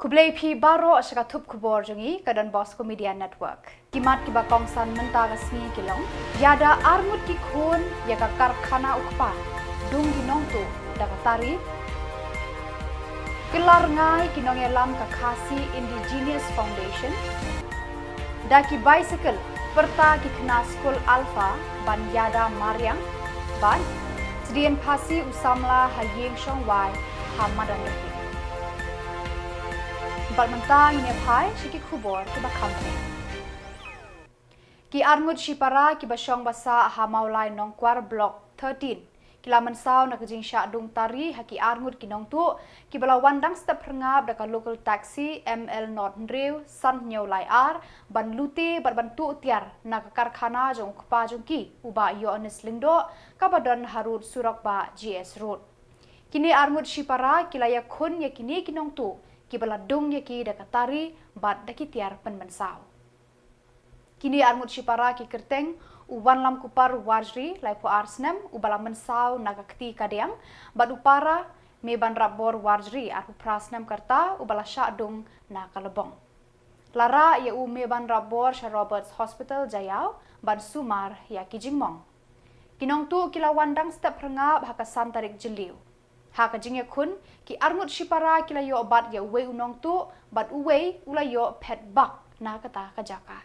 Kublai pi baro syakatup Khuborjylla ke Bosco Media Network. Kimat kiba kongsan mentara sni kilong. Yada armut ki khun ya ka karkhana ukpa. Dung ginong tu daga tari. Kelar ngai kinong elam ka khasi Indigenous Foundation. Daki bicycle perta ki kena skul Alpha ban yada Mariang ban sedian pasi usamla hayeng shongwai hamadan lebih. Balmentang ini pai siki Khubor ke bakampe. Ki armut shipara ki basyong basa hamaulai nongkwar blok 13. Kila mensau nak jing syak dung tari haki armut ki nong tu ki bala wandang step rengap daka local taxi ML Not Ndrew san nyaulai ar ban lute bantu tiar nak karkhana jong kpa jong ki uba yo anis lingdo kabadan harut surak ba GS road. Kini armut shipara kila ya khun ya kini ki nong tu ki baladung yaki daka tari bat daki tiar penmensau. Kini armut shipara ki kerteng uwan lam kupar wajri lai po arsnem ubala mensau naga kti kadang bat upara me ban rabor wajri arpu prasnem karta ubala syadung na kalebong. Lara ya u me ban rabor Sir Roberts Hospital Jylliew ban sumar ya ki jingmong. Kinong tu kila wandang step rengap hakasan tarik Jylliew. Haka jingya kun ki armut shipara kila yo bat ya uwe unong tu bat uwe ula yo pet bak na kata kajaka.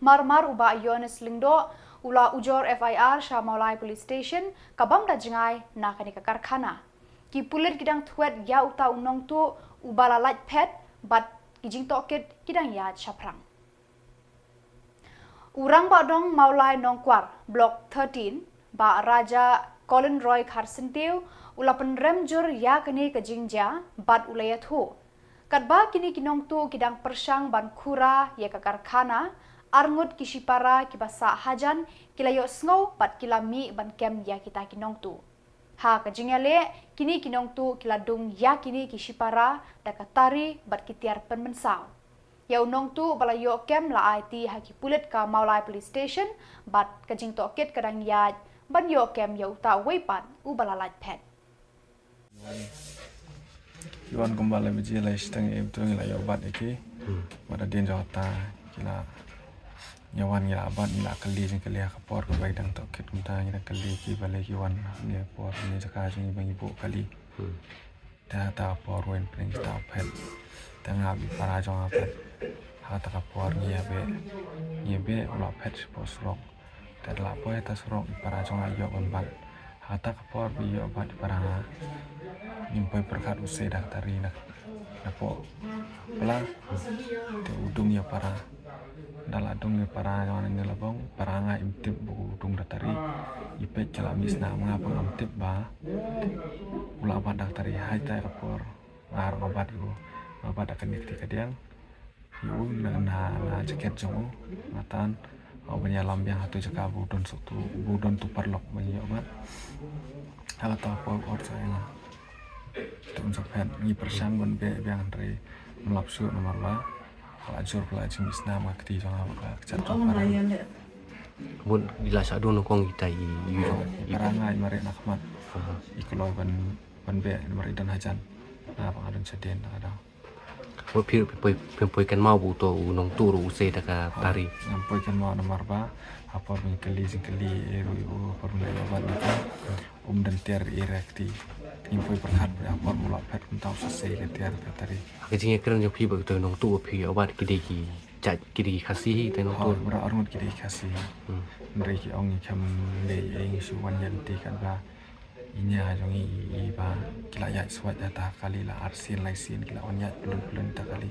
Mar uba yones lingdo ula ujor FIR Shamolai Police Station kabam da jingai na kanika karkhana. Ki pulir kidang thuet ya uta unong tu ubala light pet bat kijing tokit kidang ya chaprang. Urang ba dong maulai nongkwar blok 13 ba Raja Colin Roy Kharsentiu ula penrem jur ya kini ke jingja bat ulayat hu. Katba kini kinong tu kidang persang ban kura ya ke karkhana arngut kishipara kibasa hajan kilayo snow bat kilami ban kem ya kita kinong tu. Ha ke jingyale kini kinong tu kiladung ya kini kishipara daka tari bat kitiar penmensau. Ya unong tu balayo kem la IT haki pulit ka Maulai Police Station bat kajing tokit kadang ya ban yo kem ya uta weipan ubala light pet. Iwan kembali Jylla istang itu nilai obat iki pada dia jawata kila nyawan nila obat nila kali jeng kali kapor ke baik dan tokit kunta nila kali ki balik iwan ni por ni jaka jeng bang ibu kali dah ta por wen pring ta pet tengah bi para jong apet hata kapor ni be ulah pet pos rok dan lapo eta surok para jong ayo ban hata kapor bi yo obat para nimpai perkat usai dah tari nak napo pelang te udung ya para dalam udung ya para jangan ni labong para ngai imtip bu udung dah tari ipet calamis na mengapa imtip ba ulah obat dah tari hai tai kapor ngar obat ibu obat akan diketika dia ibu na jaket jongo matan awalnya lambiang atau jaka budon tu perlok bagi obat atau apa orangnya tun sapet ni persang ban be yang dari melapsu nomor ba pelajur misna makti jang apa kecatu para mun dilasa do nongkong kita parangai mari nakmat ikolo ban be mari dan hajan na pangadon seden ada mun poi kan mau buto nong turu usai daka tari poi kan mau nomor ba apa mengkeli eru apa obat dan tiar irekti impoi perhat apa mulak pet entau selesai ke tiar tari kejingnya keren yang pi begitu nong tu pi obat kidiki cat kidiki kasih dan nong tu berarut kidiki kasih mereka orang yang le yang suwan yanti kan ba inya jongi ba kila ya swat data kali la arsin laisin kila onya belum tak kali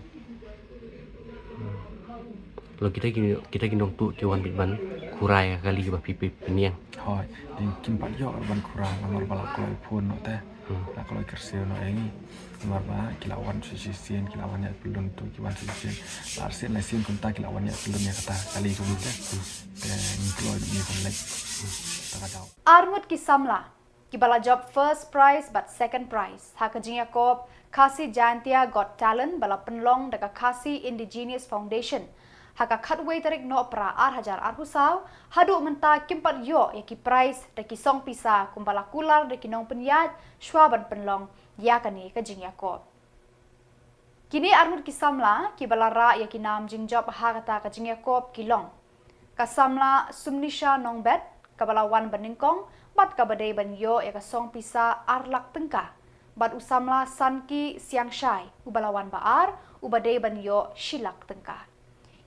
lo kita nong tu kiwan bitban kurai kali ba pipi peniang hoi din pat yo ban kurang nomor balak kalau pun no teh nak kalau kersil no ini nomor ba kilawan sisien kilawannya belum tu kiwan sisien arsin laisin kunta kilawannya belum ya kata kali itu teh ni keluar ni kolek tak tahu Armut ki Samla ki bala job first prize but second prize haka jingya kop Khasi Jantia Got Talent bala penlong daga Khasi Indigenous Foundation haka khatway tarik no pra hajar husau hadu menta kimpat yo yaki prize daki song pisa kumbala kular daki nong penyat shwaban penlong yakani ka jingya kop Kini armut ki Samla ki balara ya ki nam jingjop ha kata ka jingyakop kilong. Ka Samla sumnisha nongbet ka balawan beningkong bat ka badai banyo ya ka song pisa arlak tengka. Bat usamla sanki siang syai ubalawan baar ubadai banyo shilak tengka.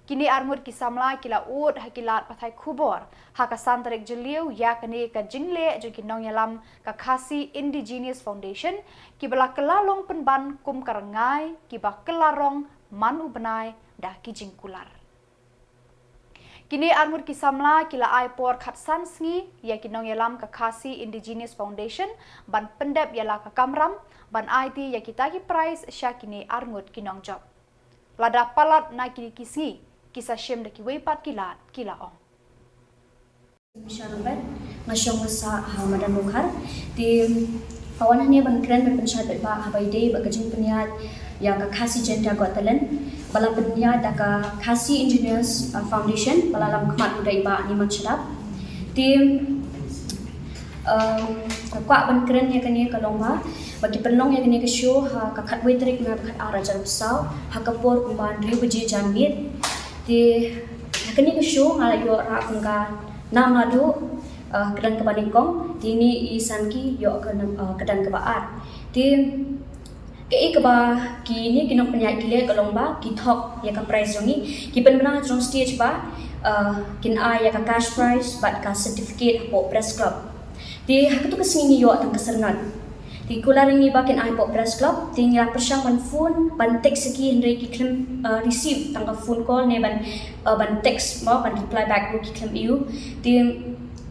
Kini armut ki Samla kila ud hakilat pathai Khubor haka santarik Jylliew ya kini ka jingle jo ki nong yalam ka khasi Indigenous Foundation ki bala kelalong penban kum karangai ki ba kelarong man ubenai dah ki jingkular. Kini armut ki Samla kila aipor khatsan sngi ya ki nong yalam ka khasi Indigenous Foundation ban pendep yala ka kamram ban IT ya kita ki prize sya kini armut ki nong job. Lada palat na kini kisngi kisah syem daki weipat kila ong. Masyarakat ngasyong sa Hamadan Bukhar di kawan ni ban keren berpensyat ba habai ba kajing peniat ya ka khasi jenta Gotalen bala peniat da ka khasi Engineers Foundation bala lam khmat udai ba ni manchadap di kwa ban keren ya kani kalongba bagi penlong ya kani ke show ha ka khat wetrik na khat ara jarusau ha kapor kumban riu beji janmit di kini ke show ngala yo ra kungka nam ladu kedan ke baningkong di ni isan ki yo kedan ke baat di ke ba ki ni kinong penyai kile kalongba ki thok ya ka prize jongi ki penbana trong stage ba kin a ya ka cash prize bat ka certificate po press club di hakatu ke singi yo tang keserengan di kularing ni bakin ai po press club tinggal persang ban phone ban text segi hendai ki klem receive tangga phone call ne ban text ma ban reply back ki klem you di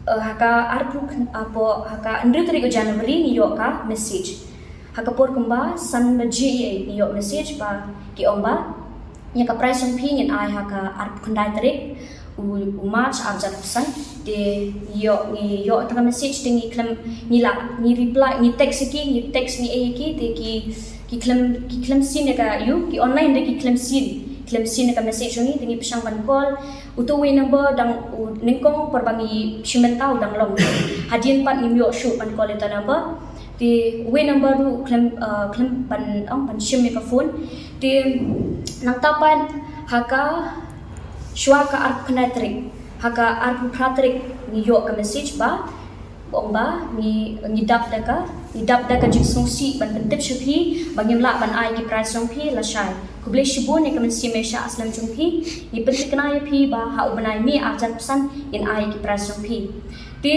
haka arpu apo haka andre tarik January ni yo ka message haka por kumba san baji ni yo message ba ki omba nya ka price on ping in ai haka arpu khandai tarik March abjad pesan de yo tengah message tingi klem ni reply ni text ni ki de ki klem sin ka you ki online de ki klem sin ka message ni tingi pesang ban call utu we number dang ningkong perbangi shimentau dang long hadian pat ni yo shoot ban call eta number de we number du klem ban shim ka phone de nang tapan haka Shua ka arp knatrik, haka arp pratrik ni yo ka message ba, bomba ni dap daka jiksong si ban pentip shupi, bangim la ban ai ki price song pi la shai. Kuble shibu ni ka mensi mesha aslam jong pi, ni pentik na ya pi ba ha ubanai mi ajar pesan in ai ki price song pi. Di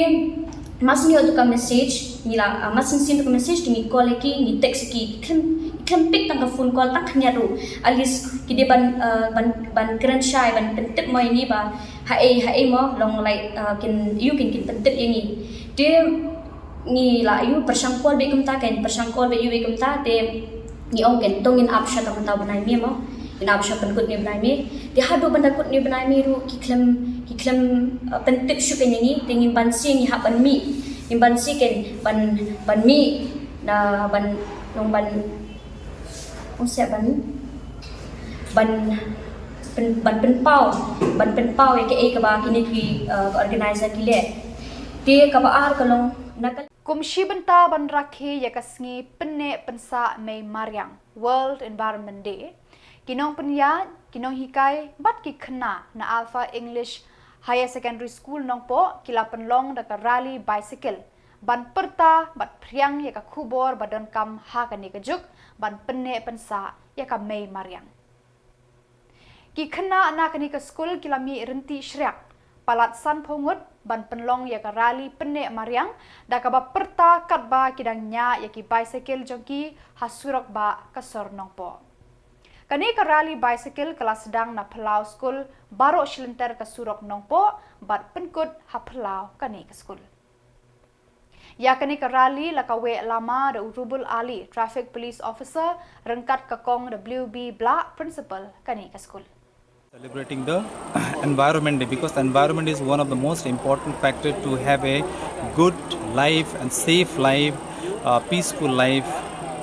mas ni tu ka message, ni la mas sin tu ka message ni call ki ni text ki klempik tangga phone call tak hanya tu alis kide ban keren syai ban pentip mo ini ba hae mo long like kin pentip ini dia ni la you persangkol be kum ta ken persangkol be you be kum ta te ni ong ken tongin apsha ta ta banai mi mo in apsha penkut ni banai mi dia hadu bandakut ni banai mi ru ki klem pentip syu ken ini tingin ban si ni ha ban mi in ban si ken ban mi na ban long ban konsep ban penpau ya ke ba kini ki organizer kile ti ka ba ar kalong nakal Kumshi benta ban rakhi ya kasngi penne pensa Mei Mariang World Environment Day kinong penya kinong hikai bat ki khna na Alpha English Higher Secondary School nong po kila penlong da ka rally bicycle ban perta bat priang ya ka Khubor badan kam ha ka ni kejuk ban penne pensa ya ka Mei Mariang ki khna na ka ni ka school kilami renti syriak palat san phongut ban penlong ya ka rally penne Mariang da ka ba perta kat ba kidangnya ya ki bicycle jongki hasurok ba ka sornong po kani ka rally bicycle kelas sedang na Pelau school baro shilenter ka surok nong po bat penkut ha Pelau kani ka school ya kani ka rally lakawe lama da urubul ali traffic police officer rengkat ka kong WB Black principal kani ka school celebrating the environment day because the environment is one of the most important factors to have a good life and safe life peaceful life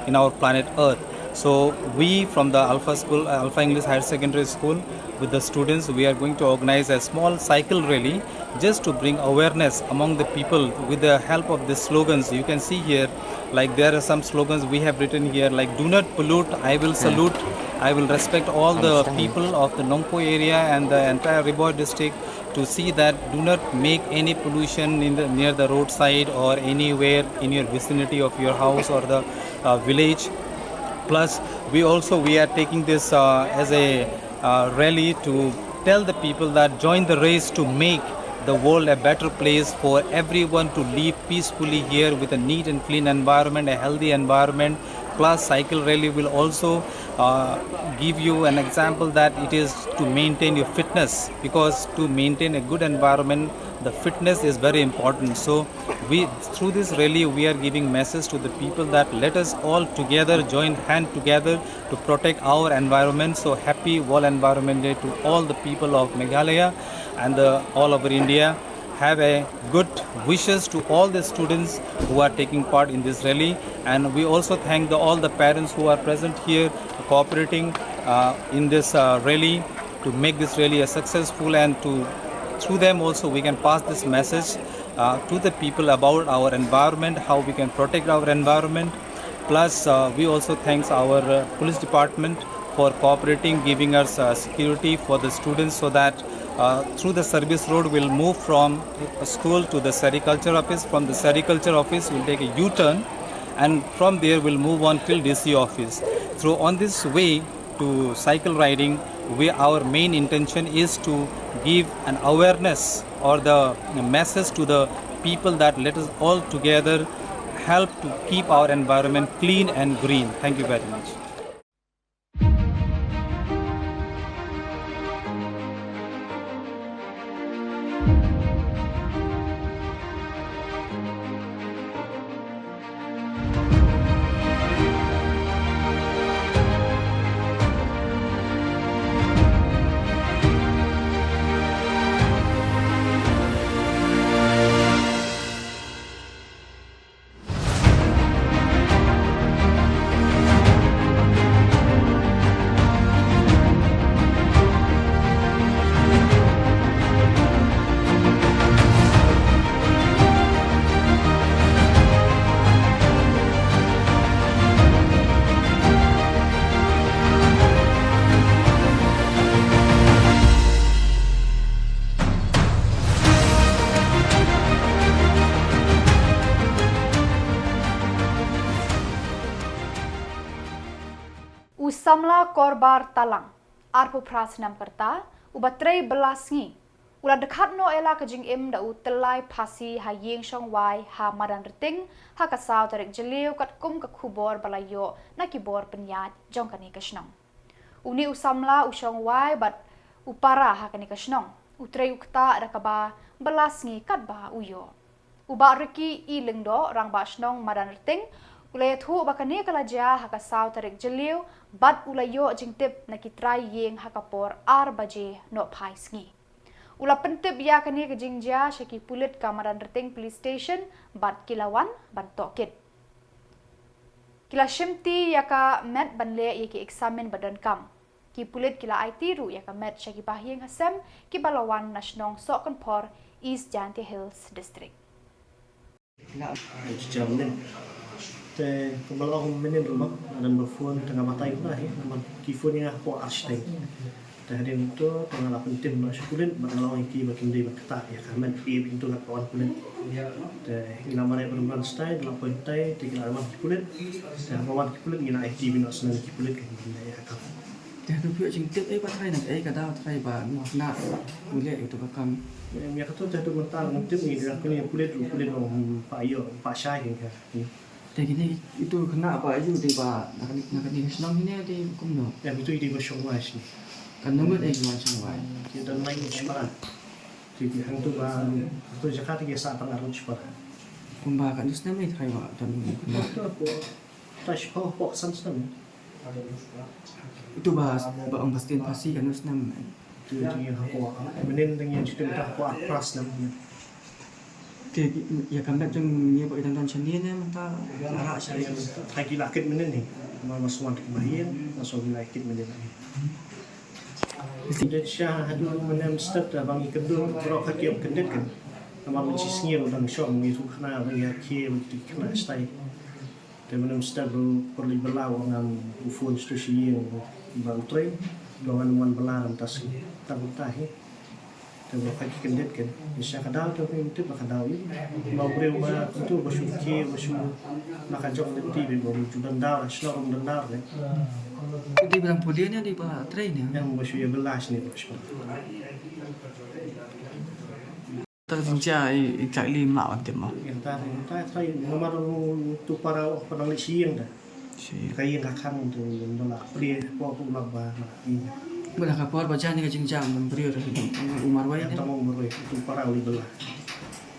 in our planet earth. So we from the Alpha English Higher Secondary School with the students we are going to organize a small cycle rally just to bring awareness among the people with the help of the slogans. You can see here like there are some slogans we have written here like do not pollute, I will salute, I will respect all the people of the Nongpo area and the entire Khubor district to see that do not make any pollution near the roadside or anywhere in your vicinity of your house or the village. Plus, we are taking this as a rally to tell the people that join the race to make the world a better place for everyone to live peacefully here with a neat and clean environment, a healthy environment. Plus, cycle rally will also give you an example that it is to maintain your fitness, because to maintain a good environment, the fitness is very important. So we, through this rally, we are giving message to the people that let us all together join hand together to protect our environment. So happy World Environment Day to all the people of Meghalaya and all over India. Have a good wishes to all the students who are taking part in this rally, and we also thank all the parents who are present here cooperating in this rally to make this rally a successful, and to through them also we can pass this message to the people about our environment, how we can protect our environment. Plus, we also thanks our police department for cooperating, giving us security for the students, so that through the service road we'll move from school to the sericulture office. From the sericulture office we'll take a U-turn, and from there we'll move on till DC office. Through on this way to cycle riding, our main intention is to give an awareness or the message to the people that let us all together help to keep our environment clean and green. Thank you very much. Samla korbar talang arpu prasnam kerta ubatrei belasngi ula dekat no ela kejing im da utelai pasi ha yeng shong wai ha madan reting ha kasau tarik Jylliew kat kum ka Khubor balayo na kibor penyat jong kani kasnong uni usamla ushong wai bat upara ha kani kasnong utrei ukta da kaba belasngi kat ba uyo uba reki I lengdo rang ba snong madan reting ulay thu bakani kalaja ha kasau tarik Jylliew bat ulayo jingtip na kitray yeng hakapor baje no paisngi. Ula pentip ya kani kejingja syaki pulit kamaran reting police station bat kilawan bantokit. Kila shimti yaka met banle yaki eksamen badan kam. Ki pulit kila IT ru yaka met syaki bahyeng hasem ki balawan nasyonong Sokon Por East Janti Hills District. Te kembali aku menen rumah dan berfon tengah matai pun lah naman kifon yang aku arsitek. Tadi itu tengah lapan tim nak sekolah berlawan iki makin dia berkata ya kami pintu nak kawan kulit. Te nama mereka berumah stay lapan tay tiga lawan kulit. Dan kawan kulit ni nak IT bina senang kulit kan dia ya kau. Dah tu pun cingkit patrai nak kadang patrai ba nak kulit itu bakam. Yang kata dah tu mentang tim ni dia kena kulit pak ayo pak syai kan. Gini itu kena apa aja di pak nak ni senang ni di hukum no. Yang itu ide bersyukur sih. Kan nombor macam wai. Kita main sekolah. Jadi hang tu tu Jakarta dia saat pengaruh sekolah. Kumba kan just nama itu kaya dan Itu apa? Tas pokok sama. itu bahas ang pastin pasi kan just nama. Itu dia aku. Menen dengan cerita aku apras namanya. Ya kan macam ni buat dan sendiri ni mata arah saya. Lagi lakit menen ni. Masuk ke bahian, masuk lakit menen ni. Jadi syah hadu menem start bang ikendul bro kaki op kendet kan. Nama mencis ngir dan syom itu kena bagi akhir kena stay. Dan menem start perlu belau dengan ufon stasiun bang train dengan wan belar tas tabut tahi tapi kaki kendet kan bisa kadal tu itu kadal ini mau beri uma itu bersyukur nak ajak nanti bego judan dar Shillong dan dar kan Di bilang puliannya di pa train ya. yang bersyukur belas ni bos Terjadi exactly mak antim mah. kita train nomor tu para penang siang dah kain kakang tu belah beri pokok laba ini Belah kapal baca ni kajing jam memberi umar wayang. yang tamu berway tu para uli belah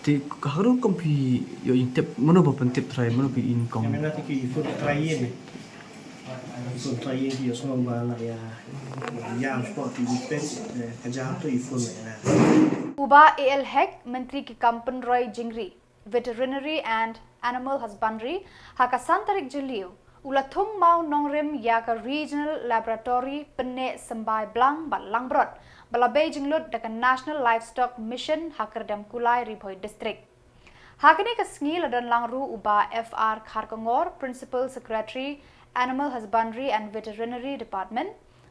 Di kaharu kompi yo intip mana tip try mana pi income. yang mana tiki food train ni food train dia semua bala ya yang sport di pes kerja tu ifun ya Uba AL Hek, Menteri Kikampen Roy Jingri, Veterinary and Animal Husbandry, Hakasantarik Jylliew, Ulathung Mau Nongrim Yaka Regional Laboratory Penne Sembai Blang Bat Langbrot, Balabay Jinglut Dekan National Livestock Mission Hakerdam Kulai Riboy District. Hakani Kasngi Ladan Langru Uba FR Kharkongor, Principal Secretary, Animal Husbandry and Veterinary Department,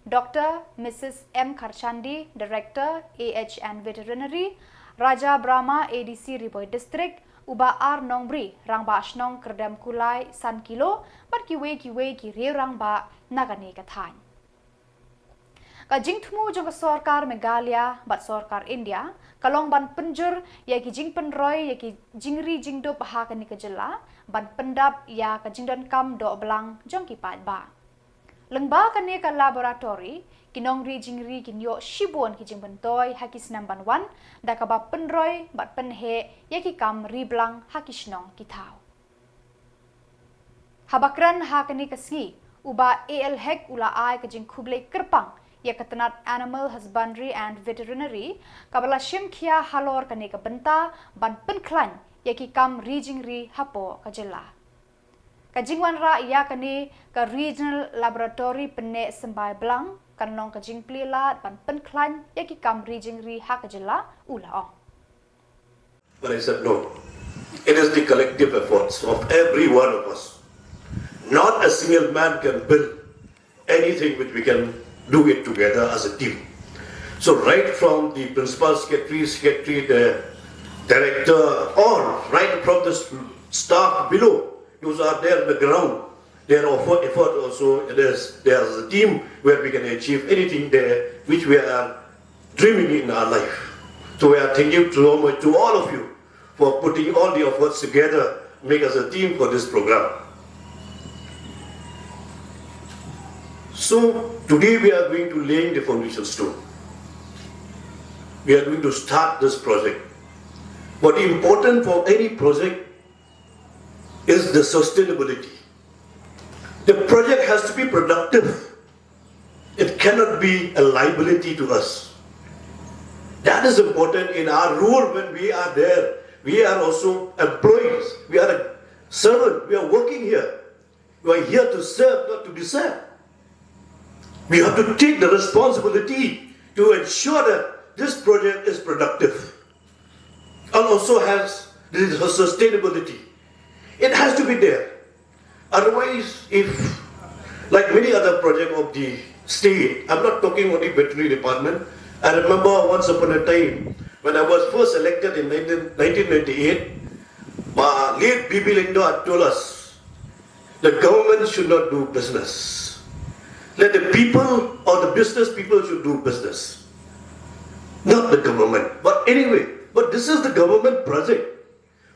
Dr. Mrs. M. Karchandi, Director, AH and Veterinary, Raja Brahma, ADC Riboy District, Uba R. Nongbri, Rangba Ashnong Kerdam Kulai, San Kilo, Bat Kiwe Ki Reu Rangba, Nagane Kathan. Kajing Tumu Jong Sorkar Meghalaya, Bat Sorkar India, Kalong Ban Penjur, Yaki Jing Penroy, Yaki Jingri Jingdo Pahakani ke Jylla, Ban Pendap, Ya Kajingdan Kam Do Belang, Jong Kipat Ba. Lengba kane ka laboratory kinongri jingri kinyo shibon ki jingbentoy hakis namban wan da ka ba penroy bat penhe yaki kam riblang hakisnong kitaw. Habakran hakani kasngi uba AL Hek ula ai ka jing khuble kerpang ya katanat Animal Husbandry and Veterinary kabala shimkhia halor kane ka benta ban penklan yaki kam rijingri hapo ka Jylla. Kajingwan ra ia kani ka Regional Laboratory Penne Sembai Blang kanong kajing plila ban penklan yaki kam rijingri ha ka Jylla ula ong. But I said no. It is the collective efforts of every one of us. Not a single man can build anything which we can do it together as a team. So right from the principal secretary, the director, on right from the staff below, those are there on the ground. Their effort also, there's a team where we can achieve anything there which we are dreaming in our life. So we are thanking so much to all of you for putting all the efforts together, make us a team for this program. So today we are going to lay the foundation stone. We are going to start this project. What is important for any project is the sustainability. The project has to be productive. It cannot be a liability to us. That is important in our role when we are there. We are also employees. We are a servant. We are working here. We are here to serve, not to be served. We have to take the responsibility to ensure that this project is productive and also has this sustainability. It has to be there. Otherwise, if, like many other projects of the state, I'm not talking only veterinary department. I remember once upon a time, when I was first elected in 1998, late B.B. Lindo had told us, the government should not do business. Let the people or the business people should do business. Not the government. But anyway, but this is the government project.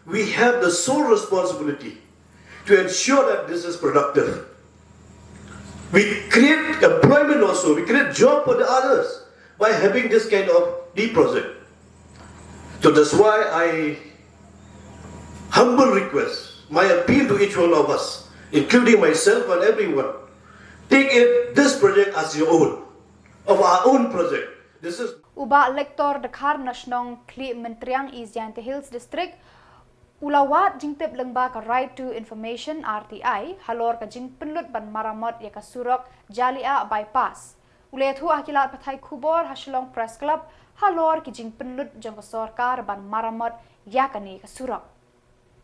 We have the sole responsibility to ensure that this is productive. We create employment also, we create job for the others by having this kind of deep project. So that's why I humble request, my appeal to each one of us, including myself and everyone, take this project as your own, of our own project. This is Uba lektor dekar nasionong kli menteriang East Hills District ulawat jingtip lengba ka Right to Information RTI halor ka jing penlut ban maramot ya ka surok Jylla bypass. Ulethu akilat pathai Khubor Shillong Press Club halor ki jing penlut jong ka sorkar ban maramot ya kani ka surok.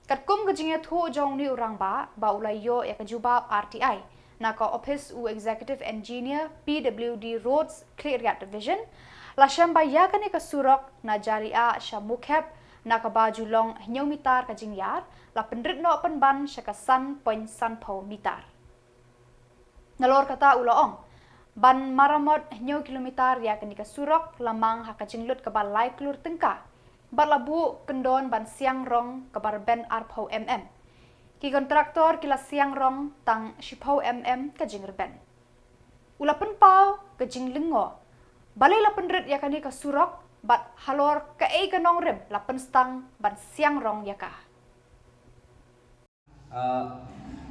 Katkum ka jing thu jong ni urang ba ulayo ya ka jubab RTI NAKA Office u Executive Engineer PWD Roads Clear Division la syamba ya kani ka surok na jaria syamukhep NAKA Jyllong hnyau mitar ka jingyar la pendrit no penban syakasan poin sanpau mitar. Nalor kata uloong ban maramot hnyau kilometer ya kani ka surok lamang ha ka jinglut ka balai klur tengka bat labu kendon ban siang rong ka barben arpau ki kontraktor kila siang rong tang shipau ka jingirben ulapen pau ka jinglingo balai la pendrit ya kani ka surok bat halor ka kanong rem lapen stang ban siang rong ya ka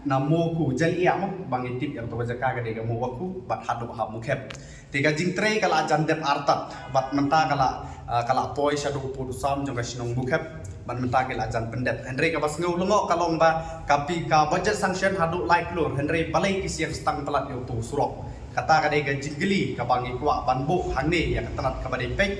namo ku Jylliew mo bangitip yang to jaka ka de mo waku bat hadu ha mukhep tiga jingtre kala jandep artat bat menta kala poi shadu pu sam jong kasinong mukhep ban menta kala jan pendet henry ka bas ngau lungo kalong ba kapi ka budget sanction hadu like lur henry balai ki siang stang pelat yo tu surok kata ka de ga jinggeli ka bangi kwa ban bu hangne ya katanat ka bade pek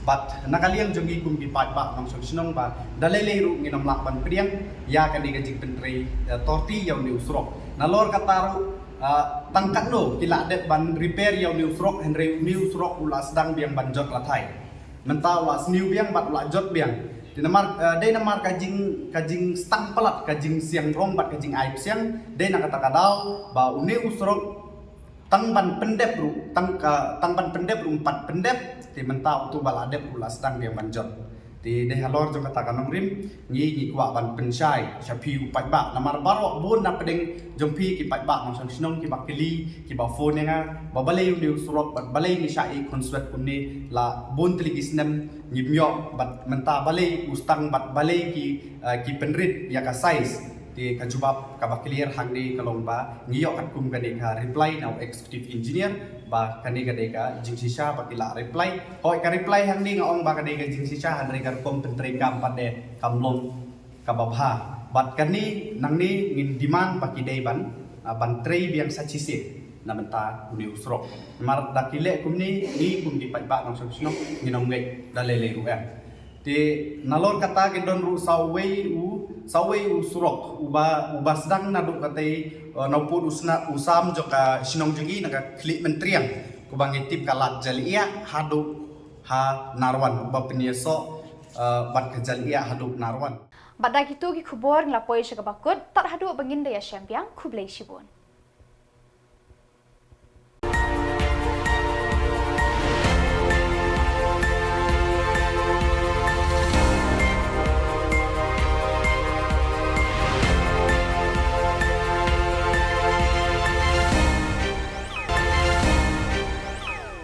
bat nakaliang jongi kum bi pat ba nong sinong ba dalele ru nginam lak ban priang ya kan diga jing pentri torti yang ni usrok nalor kataru tangkat no kila det ban repair yang ni usrok henry ni usrok ula sedang biang banjot lathai menta ula sniu biang bat ula jot biang dinamar kajing stang pelat kajing siang rong bat kajing aib siang de nak kata kadau ba uni usrok tang ban pendep ru tang ban pendep ru 4 pendep ti menta tu baladep ula sedang biang banjot ti de halor jo kata kanong rim ngi kwa ban pensyai syapi upat ba namar barok bun na pedeng jompi ki pat ba nong sinong ki bakili ki ba phone nga ba balay ni surok bat balay ni syai konsulat kunni la bun teligisnem nyimyo bat menta balay ustang bat balay ki penrit ya ka size ti kajubab ka bakilier hangni kalong ba ngiyok kat kum kani ka reply now executive engineer ba kani ka deka jingsisha bakila reply hoi ka reply hangni ngong ba kani ka jingsisha hanri ka kom pentre kam pade kamlong ka babha bat kani nangni ngin demand bakidei ban trei biang sachise na menta uni usrok mar dakile kumni ni kum di patba nong sino nginong ngai dalele ruem ti nalor kata ke don ru sawei u surok uba sedang naduk katai naupun usam joka sinong jengi naga klik mentriang ku bangitip kalat Jylliew hadu ha narwan ba penyeso bat ke Jylliew hadu narwan badak itu ki khubor nglapoi syakabakut tat hadu bangin daya syampiang khublei shibon